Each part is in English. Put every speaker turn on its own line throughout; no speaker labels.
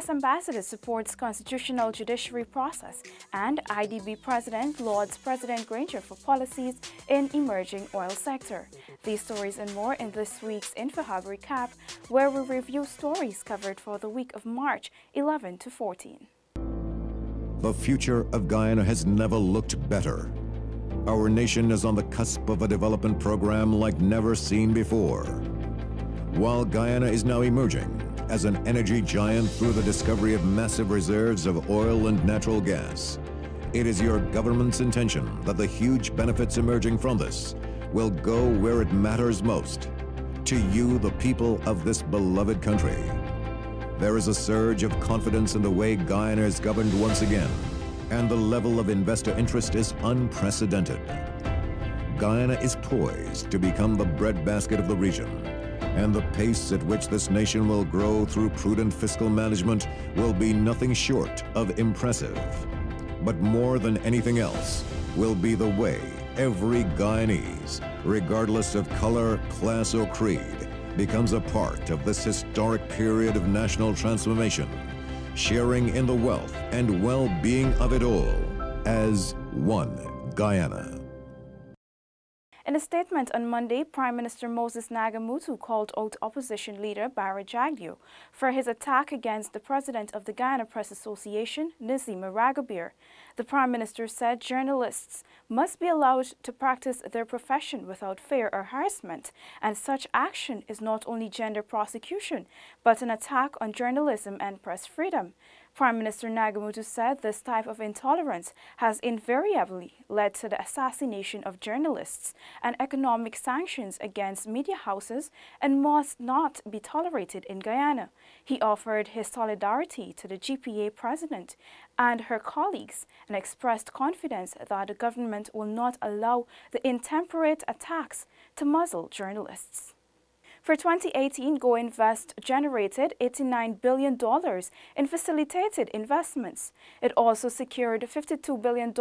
U.S. Ambassador supports constitutional judiciary process, and IDB President lauds President Granger for policies in emerging oil sector. These stories and more in this week's InfoHub recap, where we review stories covered for the week of March 11 to 14.
The future of Guyana has never looked better. Our nation is on the cusp of a development program like never seen before. While Guyana is now emerging as an energy giant through the discovery of massive reserves of oil and natural gas, it is your government's intention that the huge benefits emerging from this will go where it matters most, to you, the people of this beloved country. There is a surge of confidence in the way Guyana is governed once again, and the level of investor interest is unprecedented. Guyana is poised to become the breadbasket of the region, and the pace at which this nation will grow through prudent fiscal management will be nothing short of impressive. But more than anything else will be the way every Guyanese, regardless of color, class, or creed, becomes a part of this historic period of national transformation, sharing in the wealth and well-being of it all as one Guyana.
In a statement on Monday, Prime Minister Moses Nagamutu called out opposition leader Barra Jagdeo for his attack against the president of the Guyana Press Association, Nazima Ragabir. The Prime Minister said journalists must be allowed to practice their profession without fear or harassment, and such action is not only gender prosecution, but an attack on journalism and press freedom. Prime Minister Nagamutu said this type of intolerance has invariably led to the assassination of journalists and economic sanctions against media houses and must not be tolerated in Guyana. He offered his solidarity to the GPA president and her colleagues and expressed confidence that the government will not allow the intemperate attacks to muzzle journalists. For 2018, Go Invest generated $89 billion in facilitated investments. It also secured $52 billion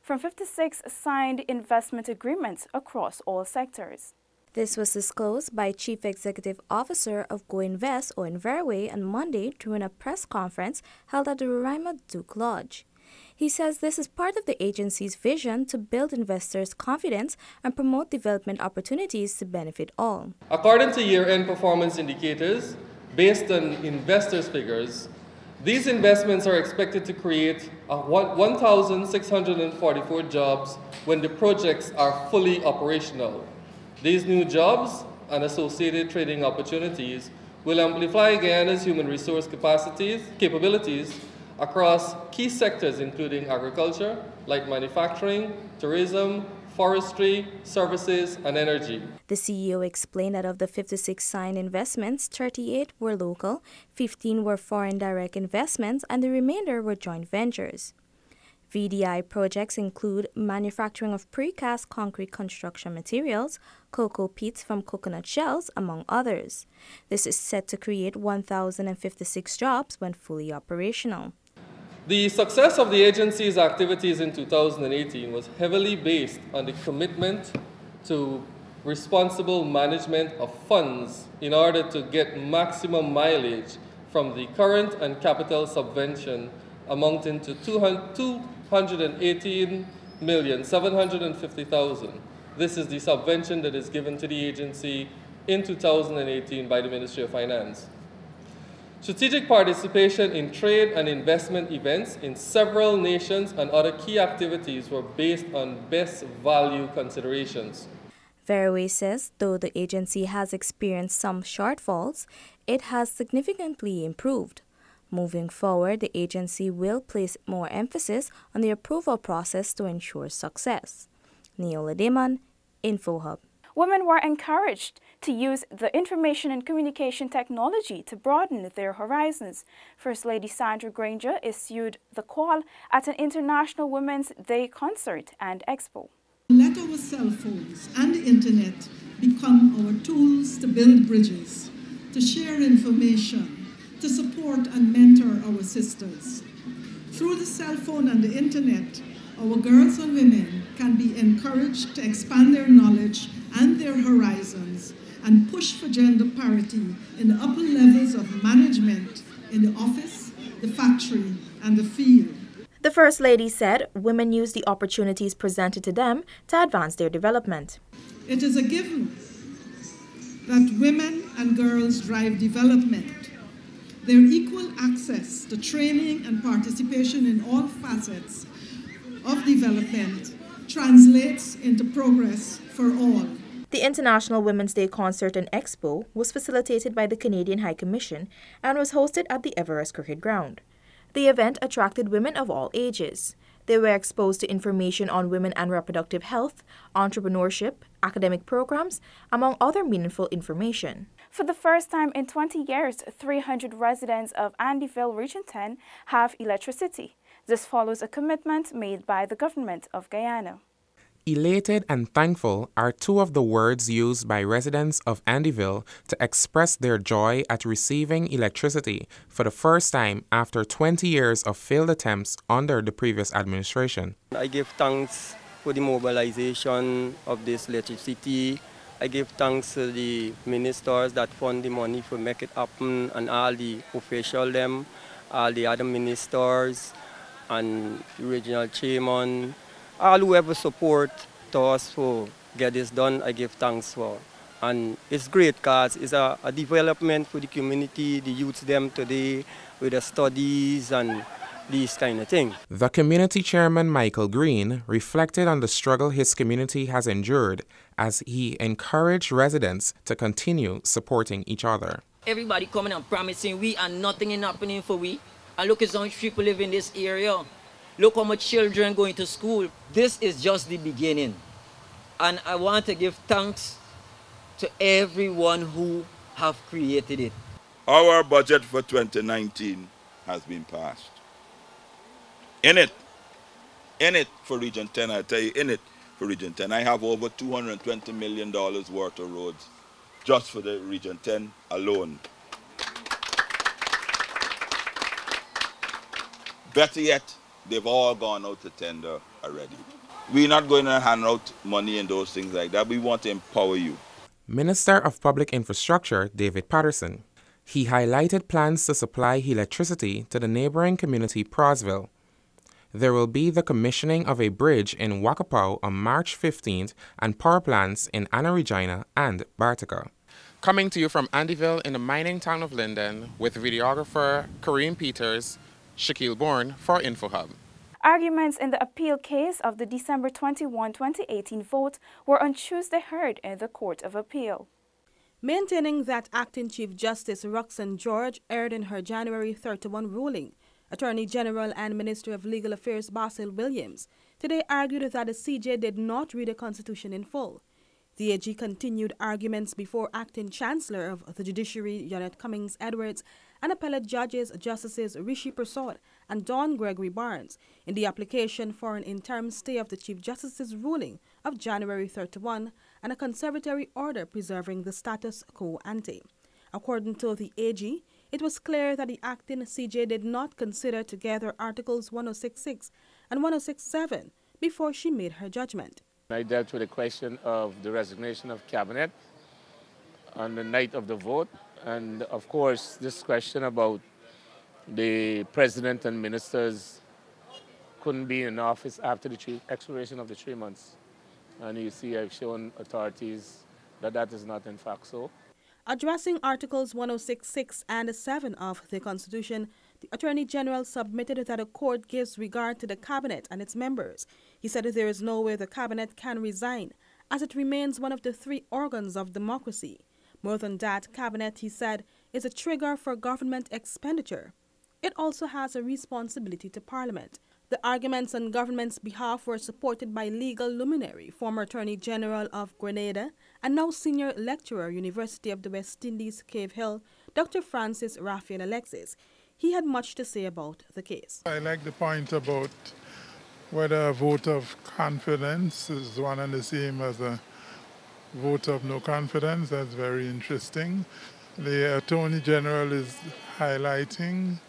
from 56 signed investment agreements across all sectors.
This was disclosed by Chief Executive Officer of Go Invest, Owen Verwey, on Monday during a press conference held at the Roraima Duke Lodge. He says this is part of the agency's vision to build investors' confidence and promote development opportunities to benefit all.
According to year-end performance indicators, based on investors' figures, these investments are expected to create 1,644 jobs when the projects are fully operational. These new jobs and associated trading opportunities will amplify Guyana's human resource capabilities across key sectors including agriculture, light manufacturing, tourism, forestry, services, and energy.
The CEO explained that of the 56 signed investments, 38 were local, 15 were foreign direct investments, and the remainder were joint ventures. VDI projects include manufacturing of precast concrete construction materials, cocoa peats from coconut shells, among others. This is set to create 1,056 jobs when fully operational.
The success of the agency's activities in 2018 was heavily based on the commitment to responsible management of funds in order to get maximum mileage from the current and capital subvention amounting to $218,750,000. This is the subvention that is given to the agency in 2018 by the Ministry of Finance. Strategic participation in trade and investment events in several nations and other key activities were based on best value considerations.
Verwey says though the agency has experienced some shortfalls, it has significantly improved. Moving forward, the agency will place more emphasis on the approval process to ensure success. Neola Damon, InfoHub.
Women were encouraged to use the information and communication technology to broaden their horizons. First Lady Sandra Granger issued the call at an International Women's Day concert and expo.
Let our cell phones and the internet become our tools to build bridges, to share information, to support and mentor our sisters. Through the cell phone and the internet, our girls and women can be encouraged to expand their knowledge and their horizons and push for gender parity in the upper levels of management, in the office, the factory, and the field.
The First Lady said women use the opportunities presented to them to advance their development.
It is a given that women and girls drive development. Their equal access to training and participation in all facets of development translates into progress for all.
The International Women's Day Concert and Expo was facilitated by the Canadian High Commission and was hosted at the Everest Cricket Ground. The event attracted women of all ages. They were exposed to information on women and reproductive health, entrepreneurship, academic programs, among other meaningful information.
For the first time in 20 years, 300 residents of Andyville Region 10 have electricity. This follows a commitment made by the government of Guyana.
Elated and thankful are two of the words used by residents of Andyville to express their joy at receiving electricity for the first time after 20 years of failed attempts under the previous administration.
I give thanks for the mobilization of this electricity. I give thanks to the ministers that fund the money to make it happen, and all the officials, all the other ministers and the regional chairman. All whoever support to us to get this done, I give thanks for. And it's great because it's a development for the community, the youths them today with the studies and these kind of things.
The community chairman, Michael Green, reflected on the struggle his community has endured as he encouraged residents to continue supporting each other.
Everybody coming and promising we and nothing is happening for we. And look at how much people live in this area. Look how much children going to school. This is just the beginning. And I want to give thanks to everyone who have created it.
Our budget for 2019 has been passed. In it for Region 10, I tell you, in it for Region 10, I have over $220 million worth of roads just for the Region 10 alone. Better yet, they've all gone out to tender already. We're not going to hand out money and those things like that. We want to empower you.
Minister of Public Infrastructure, David Patterson. He highlighted plans to supply electricity to the neighboring community Prosville. There will be the commissioning of a bridge in Wakapau on March 15th and power plants in Anna Regina and Bartica. Coming to you from Andyville in the mining town of Linden with videographer Kareem Peters, Shaquille Bourne for InfoHub.
Arguments in the appeal case of the December 21, 2018 vote were on Tuesday heard in the Court of Appeal.
Maintaining that Acting Chief Justice Roxanne George erred in her January 31 ruling, Attorney General and Minister of Legal Affairs Basil Williams today argued that the CJ did not read the Constitution in full. The AG continued arguments before Acting Chancellor of the Judiciary Janet Cummings Edwards and appellate judges Justices Rishi Prasad and Don Gregory Barnes in the application for an interim stay of the Chief Justice's ruling of January 31 and a conservatory order preserving the status quo ante. According to the AG, it was clear that the acting CJ did not consider together Articles 1066 and 1067 before she made her judgment.
I dealt with the question of the resignation of cabinet on the night of the vote, and of course this question about the president and ministers couldn't be in office after the expiration of the 3 months. And you see, I've shown authorities that that is not in fact so.
Addressing Articles 1066 and 7 of the Constitution, the Attorney General submitted that a court gives regard to the Cabinet and its members. He said that there is no way the Cabinet can resign, as it remains one of the three organs of democracy. More than that, Cabinet, he said, is a trigger for government expenditure. It also has a responsibility to Parliament. The arguments on government's behalf were supported by legal luminary, former Attorney General of Grenada, and now senior lecturer, University of the West Indies, Cave Hill, Dr. Francis Raphael Alexis. He had much to say about the case.
I like the point about whether a vote of confidence is one and the same as a vote of no confidence. That's very interesting. The Attorney General is highlighting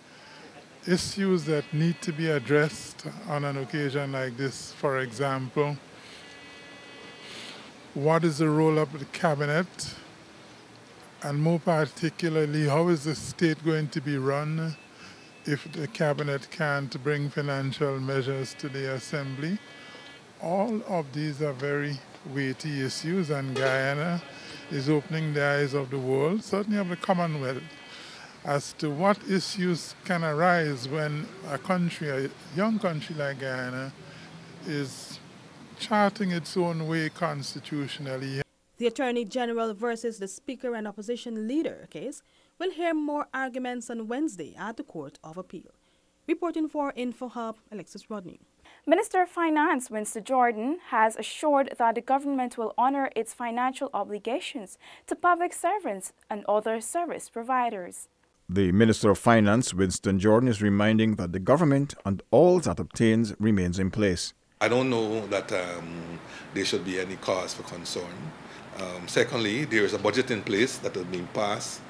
issues that need to be addressed on an occasion like this. For example, what is the role of the Cabinet? And more particularly, how is the state going to be run if the cabinet can't bring financial measures to the assembly. All of these are very weighty issues, and Guyana is opening the eyes of the world, certainly of the Commonwealth, as to what issues can arise when a country, a young country like Guyana, is charting its own way constitutionally.
The Attorney General versus the Speaker and Opposition Leader case will hear more arguments on Wednesday at the Court of Appeal. Reporting for InfoHub, Alexis Rodney.
Minister of Finance Winston Jordan has assured that the government will honor its financial obligations to public servants and other service providers.
The Minister of Finance, Winston Jordan, is reminding that the government and all that obtains remains in place.
I don't know that there should be any cause for concern. Secondly, there is a budget in place that has been passed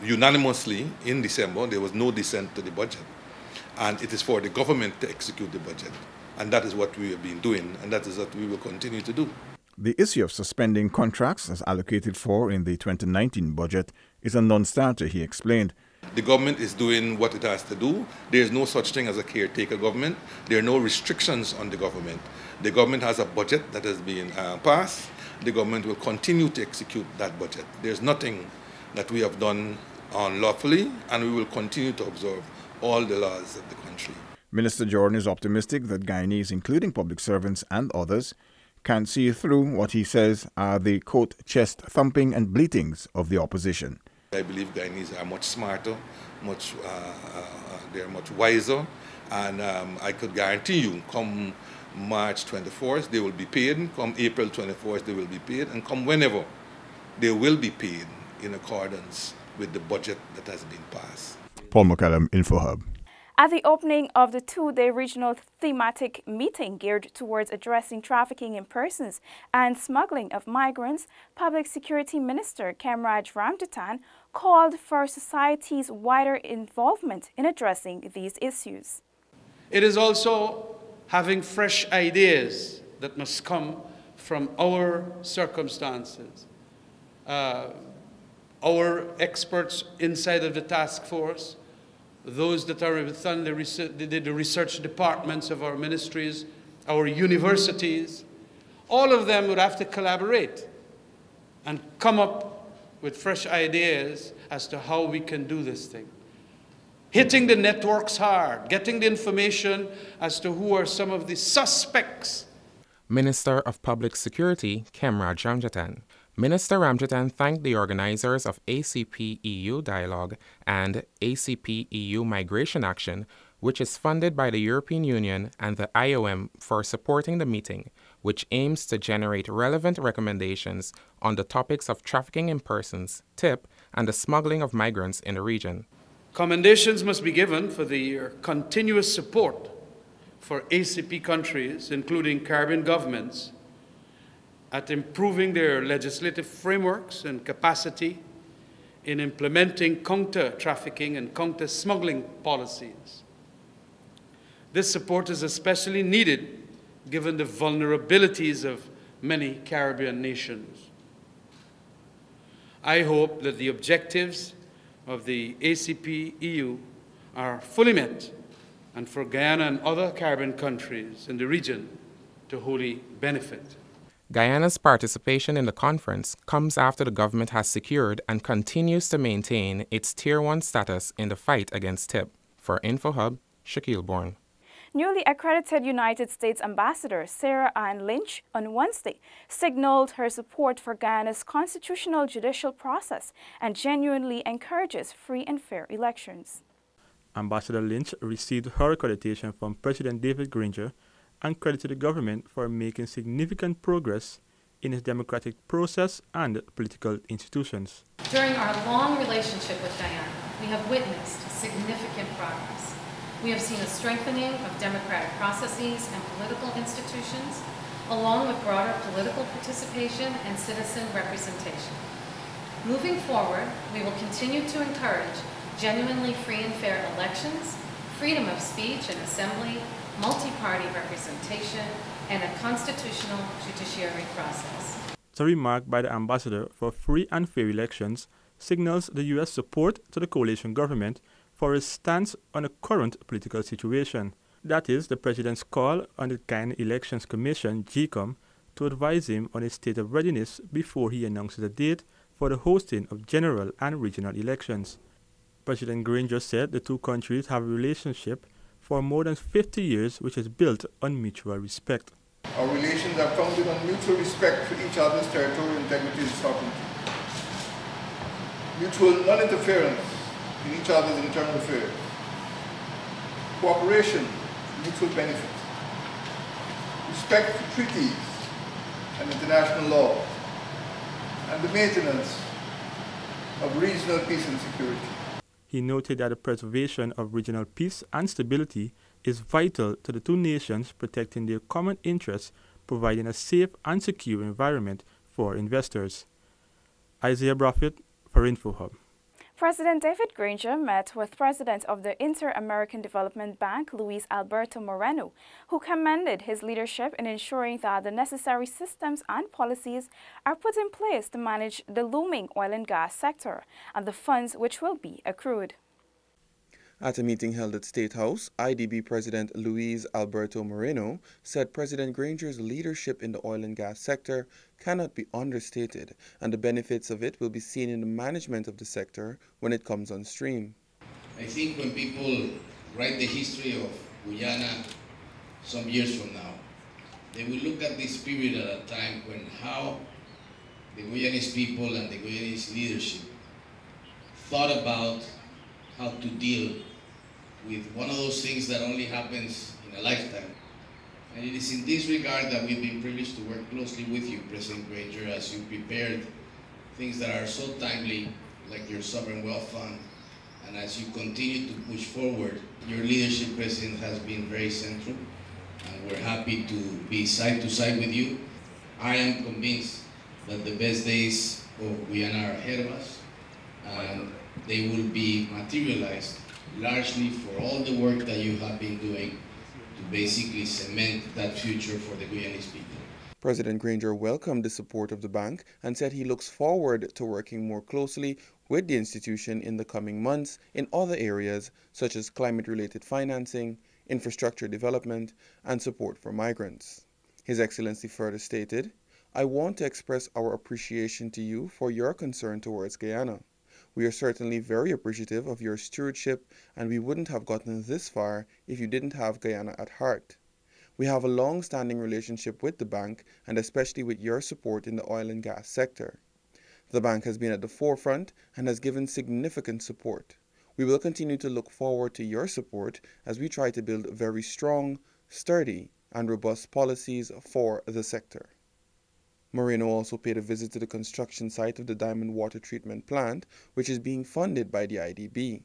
unanimously in December. There was no dissent to the budget. And it is for the government to execute the budget. And that is what we have been doing, and that is what we will continue to do.
The issue of suspending contracts as allocated for in the 2019 budget is a non-starter, he explained.
The government is doing what it has to do. There is no such thing as a caretaker government. There are no restrictions on the government. The government has a budget that has been passed. The government will continue to execute that budget. There's nothing that we have done unlawfully, and we will continue to observe all the laws of the country.
Minister Jordan is optimistic that Guyanese, including public servants and others, can see through what he says are the, quote, chest-thumping and bleatings of the opposition.
I believe Guyanese are much smarter, they're much wiser, and I could guarantee you, come March 24th, they will be paid, come April 24th, they will be paid, and come whenever, they will be paid in accordance with the budget that has been passed.
Paul McCallum, InfoHub.
At the opening of the two-day regional thematic meeting geared towards addressing trafficking in persons and smuggling of migrants, Public Security Minister Kemraj Ramjatan called for society's wider involvement in addressing these issues.
It is also having fresh ideas that must come from our circumstances. Our experts inside of the task force, those that are within the research departments of our ministries, our universities, all of them would have to collaborate and come up with fresh ideas as to how we can do this thing. Hitting the networks hard, getting the information as to who are some of the suspects.
Minister of Public Security, Kemraj Ramjatan. Minister Ramjatan thanked the organizers of ACP-EU Dialogue and ACP-EU Migration Action, which is funded by the European Union and the IOM, for supporting the meeting, which aims to generate relevant recommendations on the topics of trafficking in persons, TIP, and the smuggling of migrants in the region.
Commendations must be given for the continuous support for ACP countries, including Caribbean governments, at improving their legislative frameworks and capacity in implementing counter-trafficking and counter-smuggling policies. This support is especially needed given the vulnerabilities of many Caribbean nations. I hope that the objectives of the ACP-EU are fully met, and for Guyana and other Caribbean countries in the region to wholly benefit.
Guyana's participation in the conference comes after the government has secured and continues to maintain its Tier 1 status in the fight against TIP. For InfoHub, Shaquille Bourne.
Newly accredited United States Ambassador Sarah Ann Lynch on Wednesday signaled her support for Guyana's constitutional judicial process and genuinely encourages free and fair elections.
Ambassador Lynch received her accreditation from President David Granger and credited the government for making significant progress in its democratic process and political institutions.
During our long relationship with Guyana, we have witnessed significant progress. We have seen a strengthening of democratic processes and political institutions, along with broader political participation and citizen representation. Moving forward, we will continue to encourage genuinely free and fair elections, freedom of speech and assembly, multi-party representation, and a constitutional judiciary process.
The remark by the ambassador for free and fair elections signals the U.S. support to the coalition government for his stance on the current political situation. That is, the President's call on the Guyana Elections Commission, GECOM, to advise him on his state of readiness before he announces a date for the hosting of general and regional elections. President Granger said the two countries have a relationship for more than 50 years which is built on mutual respect.
Our relations are founded on mutual respect for each other's territorial integrity and sovereignty, mutual non-interference in each other's internal affairs, cooperation, mutual benefit, respect for treaties and international law, and the maintenance of regional peace and security.
He noted that the preservation of regional peace and stability is vital to the two nations protecting their common interests, providing a safe and secure environment for investors. Isaiah Braffett for InfoHub.
President David Granger met with President of the Inter-American Development Bank, Luis Alberto Moreno, who commended his leadership in ensuring that the necessary systems and policies are put in place to manage the looming oil and gas sector and the funds which will be accrued.
At a meeting held at State House, IDB President Luis Alberto Moreno said President Granger's leadership in the oil and gas sector cannot be understated, and the benefits of it will be seen in the management of the sector when it comes on stream.
I think when people write the history of Guyana some years from now, they will look at this period at a time when how the Guyanese people and the Guyanese leadership thought about how to deal with one of those things that only happens in a lifetime. And it is in this regard that we've been privileged to work closely with you, President Granger, as you prepared things that are so timely, like your Sovereign Wealth Fund, and as you continue to push forward. Your leadership, President, has been very central, and we're happy to be side to side with you. I am convinced that the best days of Guyana are ahead of us, and they will be materialized largely for all the work that you have been doing to basically cement that future for the Guyanese people.
President Granger welcomed the support of the bank and said he looks forward to working more closely with the institution in the coming months in other areas such as climate-related financing, infrastructure development, and support for migrants. His Excellency further stated, "I want to express our appreciation to you for your concern towards Guyana. We are certainly very appreciative of your stewardship, and we wouldn't have gotten this far if you didn't have Guyana at heart. We have a long-standing relationship with the bank, and especially with your support in the oil and gas sector. The bank has been at the forefront and has given significant support. We will continue to look forward to your support as we try to build very strong, sturdy, and robust policies for the sector." Moreno also paid a visit to the construction site of the Diamond Water Treatment Plant, which is being funded by the IDB.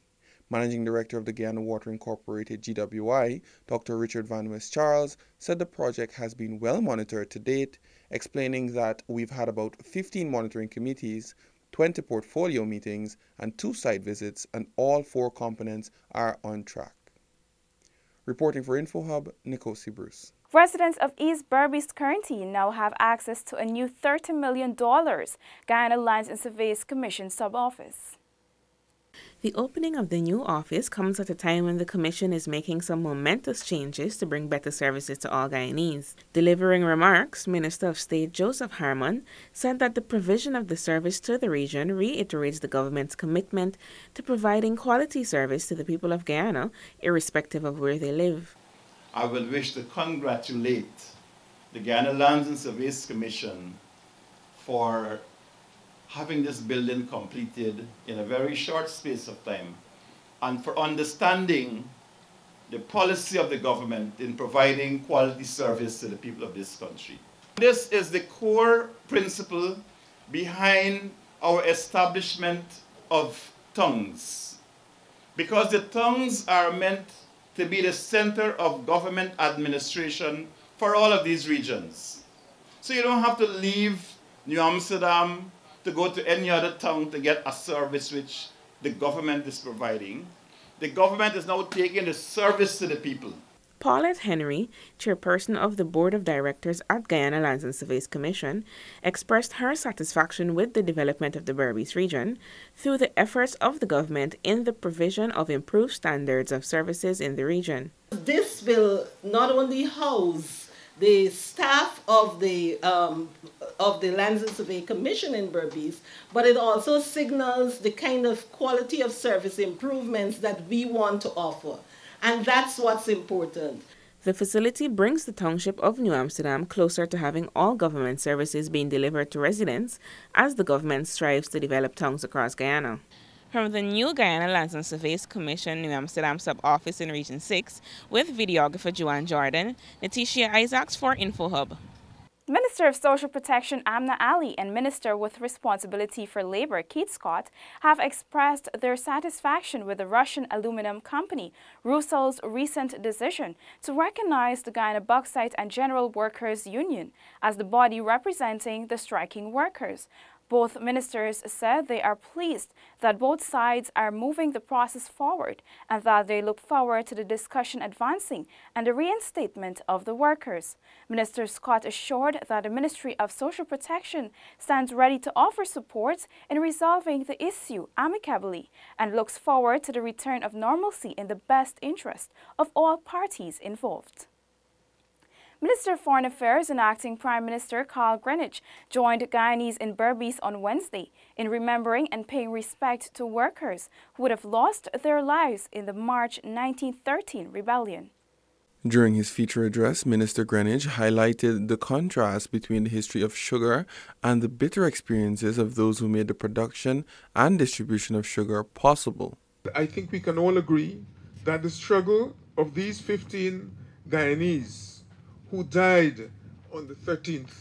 Managing Director of the Guyana Water Incorporated GWI, Dr. Richard Van West Charles, said the project has been well monitored to date, explaining that we've had about 15 monitoring committees, 20 portfolio meetings, and 2 site visits, and all 4 components are on track. Reporting for InfoHub, Nikosi Bruce.
Residents of East Berbice County now have access to a new $30 million Guyana Lands and Surveys Commission sub-office.
The opening of the new office comes at a time when the Commission is making some momentous changes to bring better services to all Guyanese. Delivering remarks, Minister of State Joseph Harmon said that the provision of the service to the region reiterates the government's commitment to providing quality service to the people of Guyana, irrespective of where they live.
I will wish to congratulate the Guyana Lands and Surveys Commission for having this building completed in a very short space of time and for understanding the policy of the government in providing quality service to the people of this country. This is the core principle behind our establishment of tongues, because the tongues are meant to be the center of government administration for all of these regions. So you don't have to leave New Amsterdam to go to any other town to get a service which the government is providing. The government is now taking the service to the people.
Paulette Henry, chairperson of the Board of Directors at Guyana Lands and Surveys Commission, expressed her satisfaction with the development of the Berbice region through the efforts of the government in the provision of improved standards of services in the region.
This will not only house the staff of the Lands and Survey Commission in Berbice, but it also signals the kind of quality of service improvements that we want to offer. And that's what's important.
The facility brings the township of New Amsterdam closer to having all government services being delivered to residents as the government strives to develop towns across Guyana. From the new Guyana Lands and Surveys Commission New Amsterdam Sub-Office in Region 6, with videographer Joanne Jordan, Letitia Isaacs for InfoHub.
Minister of Social Protection Amna Ali and Minister with Responsibility for Labor Keith Scott have expressed their satisfaction with the Russian aluminum company Rusal's recent decision to recognize the Guyana Bauxite and General Workers Union as the body representing the striking workers. Both ministers said they are pleased that both sides are moving the process forward and that they look forward to the discussion advancing and the reinstatement of the workers. Minister Scott assured that the Ministry of Social Protection stands ready to offer support in resolving the issue amicably and looks forward to the return of normalcy in the best interest of all parties involved. Minister of Foreign Affairs and Acting Prime Minister Carl Greenwich joined Guyanese in Berbice on Wednesday in remembering and paying respect to workers who would have lost their lives in the March 1913 rebellion.
During his feature address, Minister Greenwich highlighted the contrast between the history of sugar and the bitter experiences of those who made the production and distribution of sugar possible.
I think we can all agree that the struggle of these 15 Guyanese who died on the 13th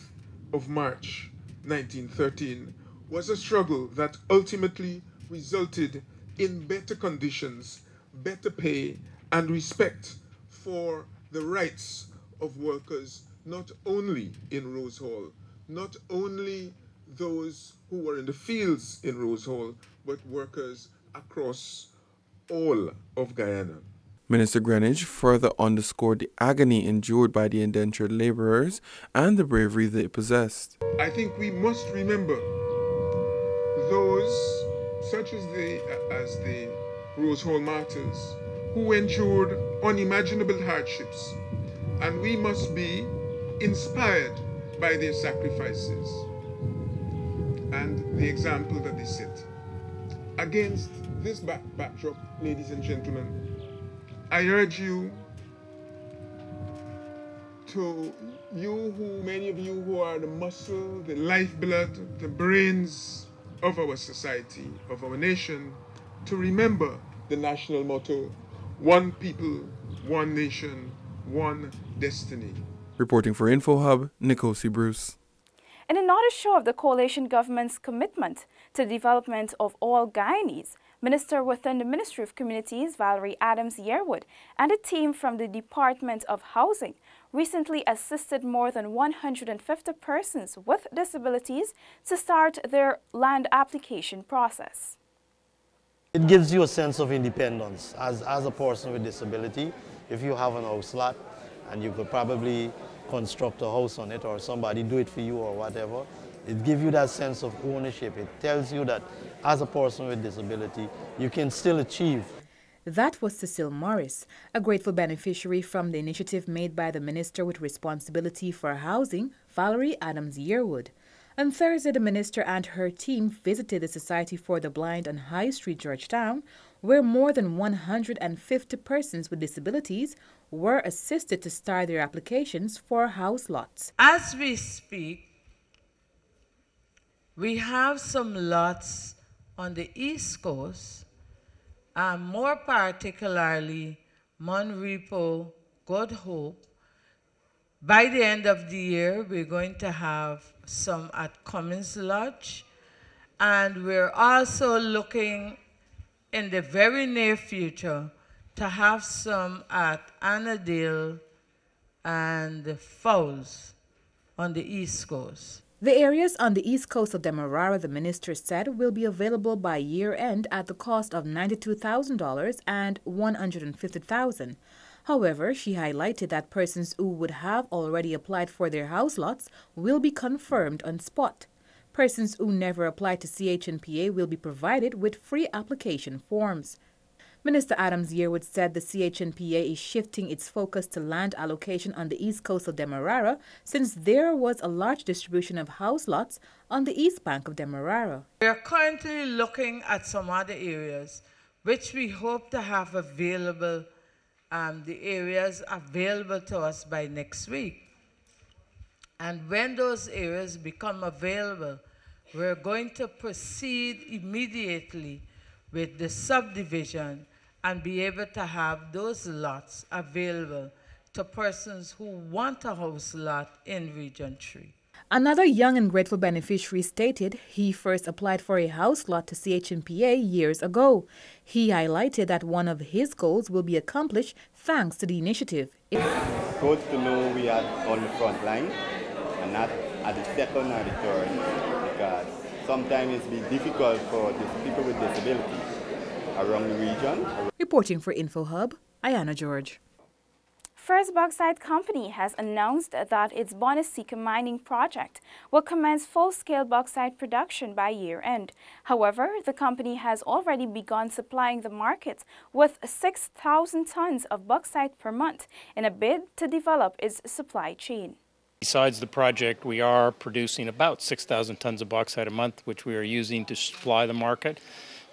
of March 1913 was a struggle that ultimately resulted in better conditions, better pay, and respect for the rights of workers, not only in Rose Hall, not only those who were in the fields in Rose Hall, but workers across all of Guyana.
Minister Greenwich further underscored the agony endured by the indentured laborers and the bravery they possessed.
I think we must remember those such as the Rose Hall martyrs who endured unimaginable hardships, and we must be inspired by their sacrifices and the example that they set. Against this backdrop, ladies and gentlemen, I urge you, many of you who are the muscle, the lifeblood, the brains of our society, of our nation, to remember the national motto, one people, one nation, one destiny.
Reporting for InfoHub, Nikosi Bruce.
In another show of the coalition government's commitment to the development of all Guyanese, Minister within the Ministry of Communities, Valerie Adams-Yearwood, and a team from the Department of Housing recently assisted more than 150 persons with disabilities to start their land application process.
It gives you a sense of independence as a person with disability. If you have an house lot and you could probably construct a house on it or somebody do it for you or whatever, it gives you that sense of ownership. It tells you that as a person with disability, you can still achieve.
That was Cecile Morris, a grateful beneficiary from the initiative made by the Minister with Responsibility for Housing, Valerie Adams-Yearwood. On Thursday, the Minister and her team visited the Society for the Blind on High Street, Georgetown, where more than 150 persons with disabilities were assisted to start their applications for house lots.
As we speak, we have some lots on the East Coast, and more particularly Monrepo, Good Hope. By the end of the year, we're going to have some at Cummins Lodge, and we're also looking in the very near future to have some at Annandale and Fowles on the East Coast.
The areas on the east coast of Demerara, the minister said, will be available by year-end at the cost of $92,000 and $150,000. However, she highlighted that persons who would have already applied for their house lots will be confirmed on spot. Persons who never applied to CHNPA will be provided with free application forms. Minister Adams Yearwood said the CHNPA is shifting its focus to land allocation on the east coast of Demerara since there was a large distribution of house lots on the east bank of Demerara.
We are currently looking at some other areas which we hope to have available, the areas available to us by next week. And when those areas become available, we're going to proceed immediately with the subdivision and be able to have those lots available to persons who want a house lot in Region 3.
Another young and grateful beneficiary stated he first applied for a house lot to CHNPA years ago. He highlighted that one of his goals will be accomplished thanks to the initiative.
It's good to know we are on the front line and not at the second or the third, because sometimes it's been difficult for these people with disabilities around the region.
Reporting for InfoHub, Ayana George.
First Bauxite Company has announced that its Bonasika mining project will commence full-scale bauxite production by year-end. However, the company has already begun supplying the market with 6,000 tons of bauxite per month in a bid to develop its supply chain.
Besides the project, we are producing about 6,000 tons of bauxite a month, which we are using to supply the market,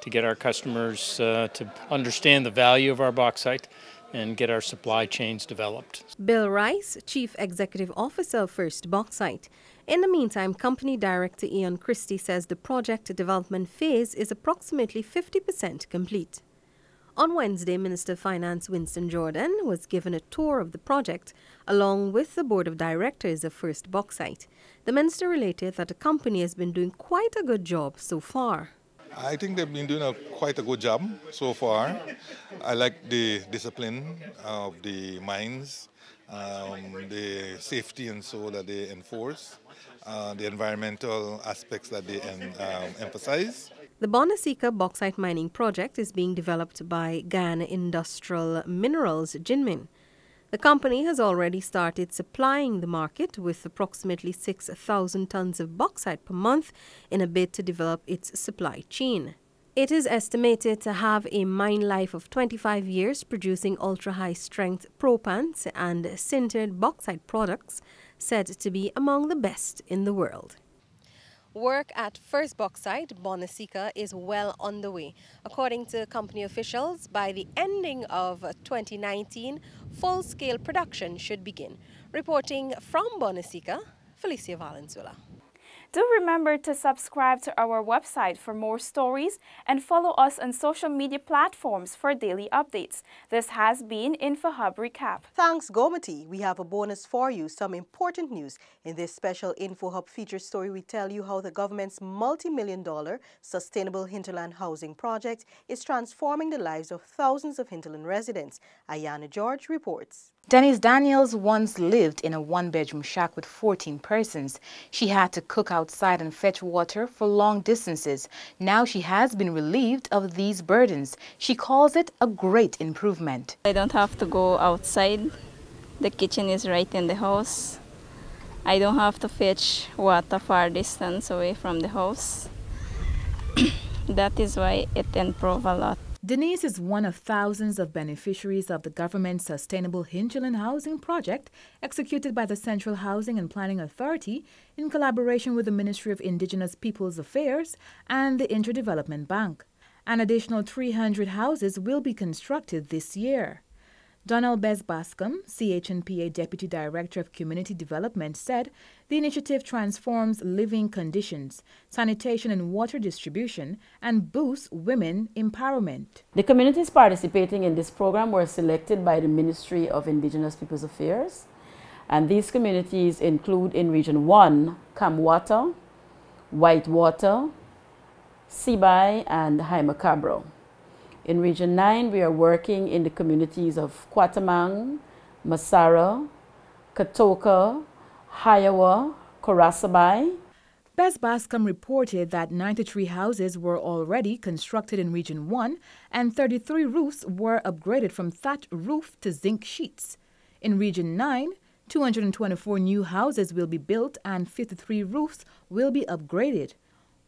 to get our customers to understand the value of our bauxite and get our supply chains developed.
Bill Rice, Chief Executive Officer of First Bauxite. In the meantime, Company Director Ian Christie says the project development phase is approximately 50% complete. On Wednesday, Minister of Finance Winston Jordan was given a tour of the project along with the Board of Directors of First Bauxite. The minister related that the company has been doing quite a good job so far.
I think they've been doing quite a good job so far. I like the discipline of the mines, the safety and so that they enforce, the environmental aspects that they emphasize.
The Bonasika bauxite mining project is being developed by Guyana Industrial Minerals, Jinmin. The company has already started supplying the market with approximately 6,000 tons of bauxite per month in a bid to develop its supply chain. It is estimated to have a mine life of 25 years, producing ultra-high strength propants and sintered bauxite products, said to be among the best in the world. Work at First Bauxite, Bonasika, is well underway. According to company officials, by the ending of 2019, full-scale production should begin. Reporting from Bonasika, Felicia Valenzuela.
Do remember to subscribe to our website for more stories and follow us on social media platforms for daily updates. This has been InfoHub Recap.
Thanks, Gomati. We have a bonus for you, some important news. In this special InfoHub feature story, we tell you how the government's multi-million-dollar sustainable hinterland housing project is transforming the lives of thousands of hinterland residents. Ayana George reports.
Denise Daniels once lived in a one-bedroom shack with 14 persons. She had to cook outside and fetch water for long distances. Now she has been relieved of these burdens. She calls it a great improvement.
I don't have to go outside. The kitchen is right in the house. I don't have to fetch water far distance away from the house. That is why it improved a lot.
Denise is one of thousands of beneficiaries of the government's Sustainable Hinterland Housing Project, executed by the Central Housing and Planning Authority in collaboration with the Ministry of Indigenous Peoples Affairs and the Interdevelopment Bank. An additional 300 houses will be constructed this year. Donald Bez-Bascom, CHNPA Deputy Director of Community Development, said the initiative transforms living conditions, sanitation and water distribution, and boosts women empowerment.
The communities participating in this program were selected by the Ministry of Indigenous Peoples Affairs, and these communities include in Region 1, Camwater, Whitewater, Sibai, and Haimacabro. In Region 9, we are working in the communities of Quatamang, Masara, Katoka, Hayawa, Korasabai.
Best Bascom reported that 93 houses were already constructed in Region 1 and 33 roofs were upgraded from thatch roof to zinc sheets. In Region 9, 224 new houses will be built and 53 roofs will be upgraded.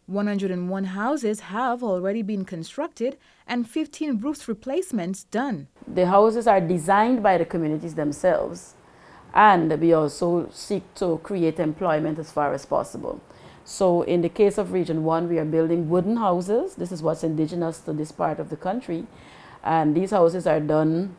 101 houses have already been constructed and 15 roofs replacements done.
The houses are designed by the communities themselves, and we also seek to create employment as far as possible. So in the case of Region 1, we are building wooden houses. This is what's indigenous to this part of the country. And these houses are done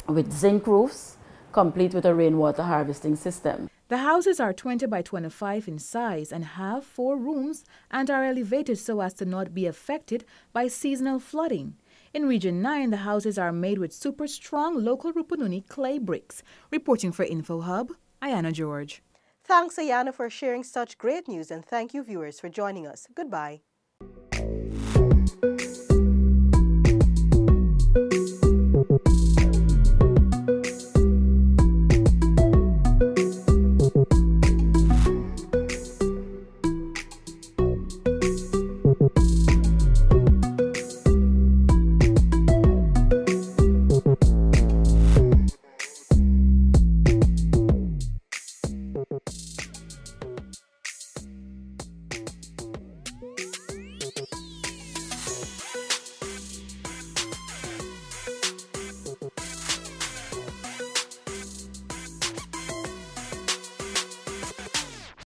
with zinc roofs, complete with a rainwater harvesting system.
The houses are 20 by 25 in size and have 4 rooms and are elevated so as to not be affected by seasonal flooding. In Region 9, the houses are made with super strong local Rupununi clay bricks. Reporting for InfoHub, Ayana George.
Thanks, Ayana, for sharing such great news, and thank you, viewers, for joining us. Goodbye.